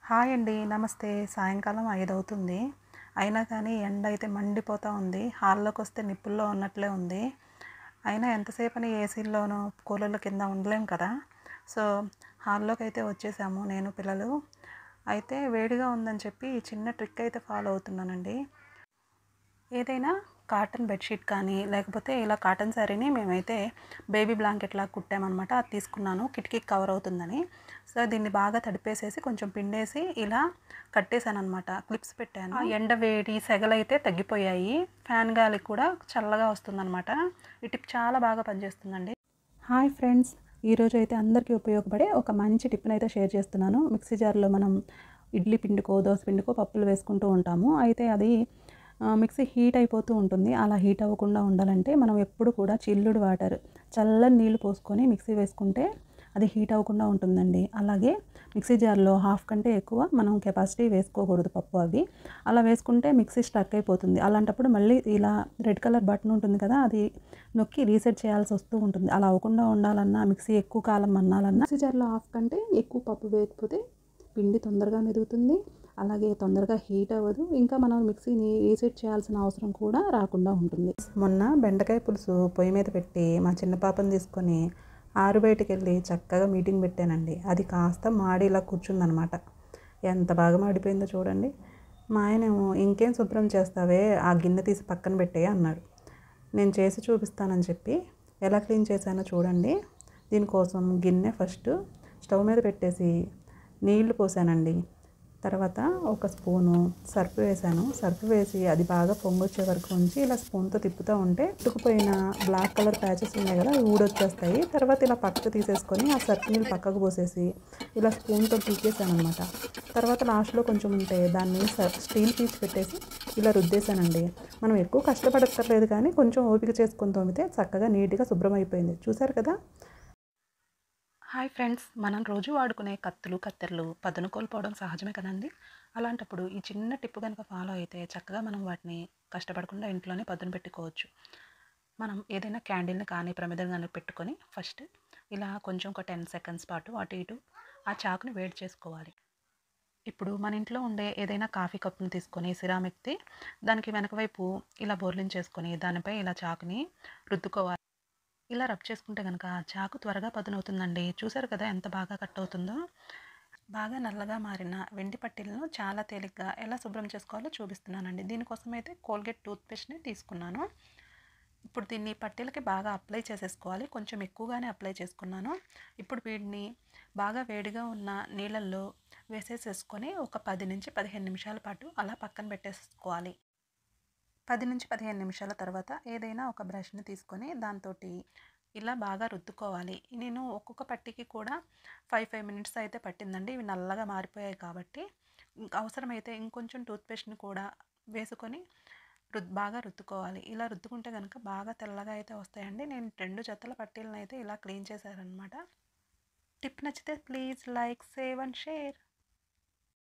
Hi అండి. నమస్తే. సాయంకాలం 5 అవుతుంది. అయినా కానీ ఎండ అయితే మండిపోతా ఉంది. హాల్లోకొస్తే నిప్పుల్లో ఉన్నట్లే ఉంది. అయినా ఎంతసేపని ఏసీల్లోనూ, కూలర్ల కింద ఉండలేం కదా! సో, హాల్లోకైతే వచ్చేసాము నేను, పిల్లలు. అయితే వేడిగా ఉందని చెప్పి చిన్న ట్రిక్ అయితే ఫాలో అవుతున్నానండి. ఏదైనా కాటన్ బెడ్‌షీట్ కానీ, లేకపోతే ఇలా కాటన్ శారీని మేమైతే బేబీ బ్లాంకెట్‌లాగా కుట్టామనమాట. అది తీసుకున్నాను కిటికీకి కవర్ అవుతుందని. సో, దీన్ని బాగా తడిపేసేసి కొంచెం పిండేసి ఇలా కట్టేసాననమాట. క్లిప్స్ పెట్టాను. ఎండ వేడి సెగలైతే తగ్గిపోయాయి. ఫ్యాన్ గాలి కూడా చల్లగా వస్తుందనమాట. ఈ టిప్ చాలా బాగా పనిచేస్తుందండి. Hi friends. ఈరోజైతే అందరికీ ఉపయోగపడే ఒక మంచి టిప్‌నైతే షేర్ చేస్తున్నాను. మిక్సీ జార్‌లో మనం ఇడ్లీ పిండికో, దోస పిండికో పప్పులు వేసుకుంటూ ఉంటాము. అయితే అది మిక్సీ హీట్ అయిపోతూ ఉంటుంది. అలా హీట్ అవ్వకుండా ఉండాలంటే మనం ఎప్పుడు కూడా చిల్లుడు వాటర్, చల్లని నీళ్లు పోసుకొని మిక్సీ వేసుకుంటే అది హీట్ అవ్వకుండా ఉంటుందండి. అలాగే మిక్సీ జార్‌లో హాఫ్ కంటే ఎక్కువ మనం కెపాసిటీ వేసుకోకూడదు పప్పు అవి. అలా వేసుకుంటే మిక్సీ స్ట్రక్ అయిపోతుంది. అలాంటప్పుడు మళ్ళీ ఇలా రెడ్ కలర్ బటన్ ఉంటుంది కదా! అది నొక్కి రీసెట్ చేయాల్సి వస్తూ ఉంటుంది. అలా అవ్వకుండా ఉండాలన్నా, మిక్సీ ఎక్కువ కాలం మన్నాలన్నా మిక్సీ జార్‌లో హాఫ్ కంటే ఎక్కువ పప్పు వేయకపోతే పిండి తొందరగా మెదుగుతుంది. అలాగే తొందరగా హీట్ అవ్వదు. ఇంకా మనం మిక్సీని రీసెట్ చేయాల్సిన అవసరం కూడా రాకుండా ఉంటుంది. మొన్న బెండకాయ పులుసు పొయ్యి మీద పెట్టి మా చిన్న పాపని తీసుకొని ఆరు బయటికెళ్ళి చక్కగా మీటింగ్ పెట్టానండి. అది కాస్త మాడి ఇలా కూర్చుందనమాట. ఎంత బాగా మాడిపోయిందో చూడండి. మా ఆయనేమో ఇంకేం శుభ్రం చేస్తావే, ఆ గిన్నె తీసి పక్కన పెట్టేయి అన్నాడు. నేను చేసి చూపిస్తానని చెప్పి ఎలా క్లీన్ చేశానో చూడండి. దీనికోసం గిన్నె ఫస్ట్ స్టవ్ మీద పెట్టేసి నీళ్లు పోసానండి. తర్వాత ఒక స్పూను సర్ఫ్ వేసాను. సర్ఫ్ వేసి అది బాగా పొంగొచ్చే వరకు ఉంచి ఇలా స్పూన్తో తిప్పుతూ ఉంటే ఉతుకుపోయిన బ్లాక్ కలర్ ప్యాచెస్ ఉన్నాయి కదా, అవి ఊడొచ్చేస్తాయి. తర్వాత ఇలా పక్కకు తీసేసుకొని ఆ సర్ఫ్ నీళ్ళు పక్కకు పోసేసి ఇలా స్పూన్తో పీకేసాను అనమాట. తర్వాత లాస్ట్లో కొంచెం ఉంటే దాన్ని స్టీల్ పీచ్ పెట్టేసి ఇలా రుద్దేశానండి. మనం ఎక్కువ కష్టపడక్కర్లేదు కానీ కొంచెం ఓపిక చేసుకొని తోమితే చక్కగా నీట్గా శుభ్రం అయిపోయింది. చూసారు కదా! Hi friends. మనం రోజు వాడుకునే కత్తులు, కత్తెరలు పదును కోల్పోవడం సహజమే కదండి. అలాంటప్పుడు ఈ చిన్న టిప్ కనుక ఫాలో అయితే చక్కగా మనం వాటిని కష్టపడకుండా ఇంట్లోనే పదును పెట్టుకోవచ్చు. మనం ఏదైనా క్యాండిల్ని కానీ, ప్రమిదను కానీ పెట్టుకొని ఫస్ట్ ఇలా కొంచెం ఒక 10 సెకండ్స్ పాటు అటు ఇటు ఆ చాకుని వేడి చేసుకోవాలి. ఇప్పుడు మన ఇంట్లో ఉండే ఏదైనా కాఫీ కప్పుని తీసుకొని సిరామిక్‌ది దానికి వెనక వైపు ఇలా బోర్లించేసుకొని దానిపై ఇలా చాకుని రుద్దుకోవాలి. ఇలా రబ్ చేసుకుంటే గనక చాకు త్వరగా పదునవుతుందండి. చూసారు కదా ఎంత బాగా కట్ అవుతుందో. బాగా నల్లగా మారిన వెండి పట్టీలను చాలా తేలిగ్గా ఎలా శుభ్రం చేసుకోవాలో చూపిస్తున్నానండి. దీనికోసం అయితే కోల్గేట్ టూత్‌పేస్ట్‌ని తీసుకున్నాను. ఇప్పుడు దీన్ని పట్టీలకి బాగా అప్లై చేసేసుకోవాలి. కొంచెం ఎక్కువగానే అప్లై చేసుకున్నాను. ఇప్పుడు వీటిని బాగా వేడిగా ఉన్న నీళ్ళల్లో వేసేసేసుకొని ఒక 10-15 నిమిషాల పాటు అలా పక్కన పెట్టేసుకోవాలి. 10-15 నిమిషాల తర్వాత ఏదైనా ఒక బ్రష్‌ని తీసుకొని దాంతోటి ఇలా బాగా రుద్దుకోవాలి. నేను ఒక్కొక్క పట్టీకి కూడా 5 మినిట్స్ అయితే పట్టిందండి. ఇవి నల్లగా మారిపోయాయి కాబట్టి అవసరమైతే ఇంకొంచెం టూత్‌పేస్ట్‌ని కూడా వేసుకొని బాగా రుద్దుకోవాలి. ఇలా రుద్దుకుంటే గనుక బాగా తెల్లగా అయితే వస్తాయండి. నేను 2 జతల పట్టీలనైతే ఇలా క్లీన్ చేశాననమాట. టిప్ నచ్చితే please like, save and share.